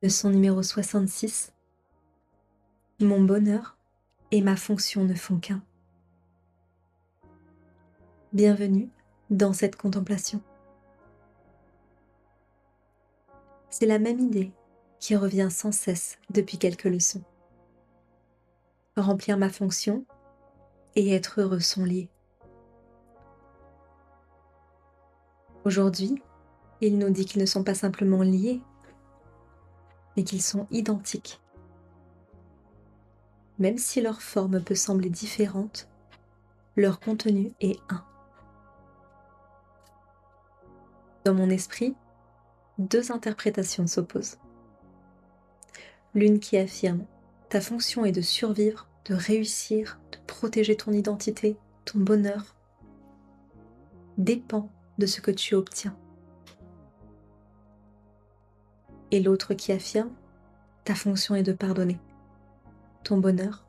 Leçon numéro 66. Mon bonheur et ma fonction ne font qu'un. Bienvenue dans cette contemplation. C'est la même idée qui revient sans cesse depuis quelques leçons. Remplir ma fonction et être heureux sont liés. Aujourd'hui, il nous dit qu'ils ne sont pas simplement liés, mais qu'ils sont identiques. Même si leur forme peut sembler différente, leur contenu est un. Dans mon esprit, deux interprétations s'opposent. L'une qui affirme « ta fonction est de survivre, de réussir, de protéger ton identité, ton bonheur, dépend de ce que tu obtiens ». Et l'autre qui affirme « ta fonction est de pardonner, ton bonheur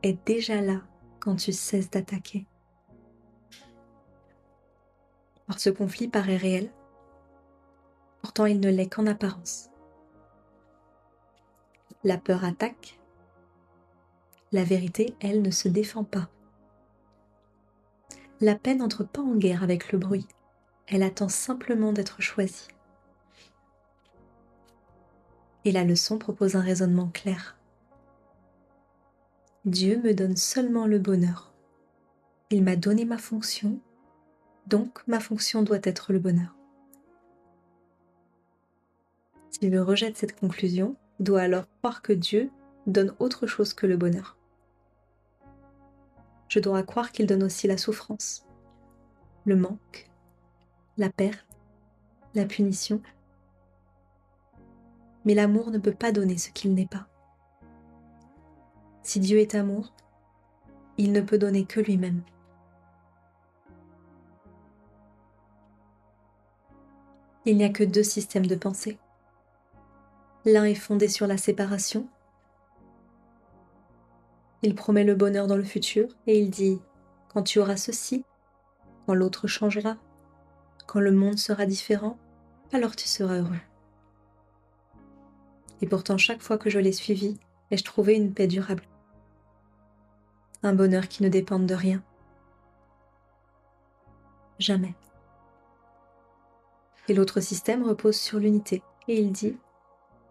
est déjà là quand tu cesses d'attaquer ». Or ce conflit paraît réel, pourtant il ne l'est qu'en apparence. La peur attaque, la vérité, elle, ne se défend pas. La paix n'entre pas en guerre avec le bruit, elle attend simplement d'être choisie. Et la leçon propose un raisonnement clair. Dieu me donne seulement le bonheur. Il m'a donné ma fonction, donc ma fonction doit être le bonheur. Si je rejette cette conclusion, je dois alors croire que Dieu donne autre chose que le bonheur. Je dois croire qu'il donne aussi la souffrance, le manque, la perte, la punition. Mais l'amour ne peut pas donner ce qu'il n'est pas. Si Dieu est amour, il ne peut donner que lui-même. Il n'y a que deux systèmes de pensée. L'un est fondé sur la séparation. Il promet le bonheur dans le futur et il dit « quand tu auras ceci, quand l'autre changera, quand le monde sera différent, alors tu seras heureux ». Et pourtant chaque fois que je l'ai suivi, ai-je trouvé une paix durable. Un bonheur qui ne dépend de rien. Jamais. Et l'autre système repose sur l'unité et il dit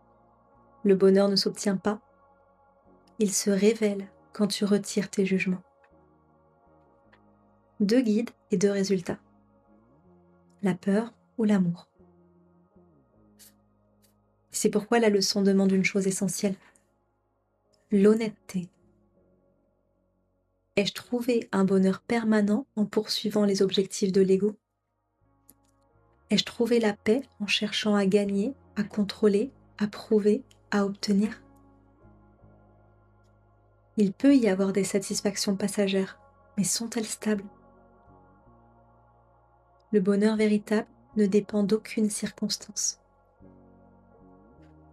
« le bonheur ne s'obtient pas, il se révèle quand tu retires tes jugements ». Deux guides et deux résultats. La peur ou l'amour. C'est pourquoi la leçon demande une chose essentielle. L'honnêteté. Ai-je trouvé un bonheur permanent en poursuivant les objectifs de l'ego? Ai-je trouvé la paix en cherchant à gagner, à contrôler, à prouver, à obtenir? Il peut y avoir des satisfactions passagères, mais sont-elles stables? Le bonheur véritable ne dépend d'aucune circonstance.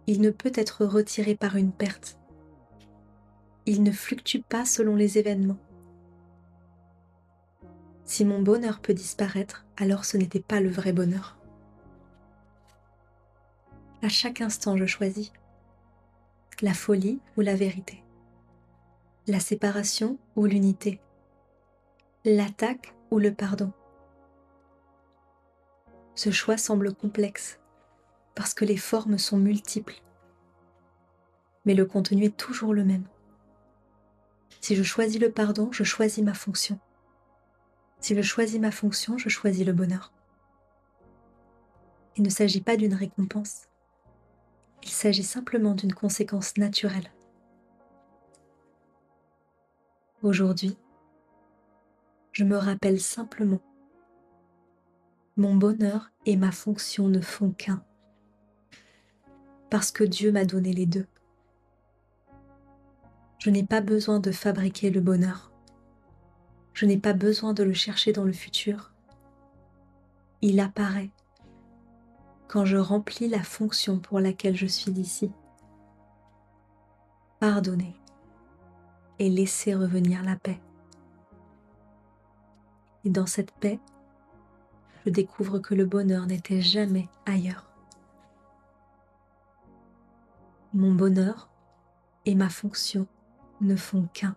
Il ne peut être retiré par une perte. Il ne fluctue pas selon les événements. Si mon bonheur peut disparaître, alors ce n'était pas le vrai bonheur. À chaque instant, je choisis la folie ou la vérité, la séparation ou l'unité, l'attaque ou le pardon. Ce choix semble complexe parce que les formes sont multiples, mais le contenu est toujours le même. Si je choisis le pardon, je choisis ma fonction. Si je choisis ma fonction, je choisis le bonheur. Il ne s'agit pas d'une récompense, il s'agit simplement d'une conséquence naturelle. Aujourd'hui, je me rappelle simplement, mon bonheur et ma fonction ne font qu'un, parce que Dieu m'a donné les deux. Je n'ai pas besoin de fabriquer le bonheur. Je n'ai pas besoin de le chercher dans le futur. Il apparaît quand je remplis la fonction pour laquelle je suis ici. Pardonner et laisser revenir la paix. Et dans cette paix, je découvre que le bonheur n'était jamais ailleurs. Mon bonheur et ma fonction ne font qu'un.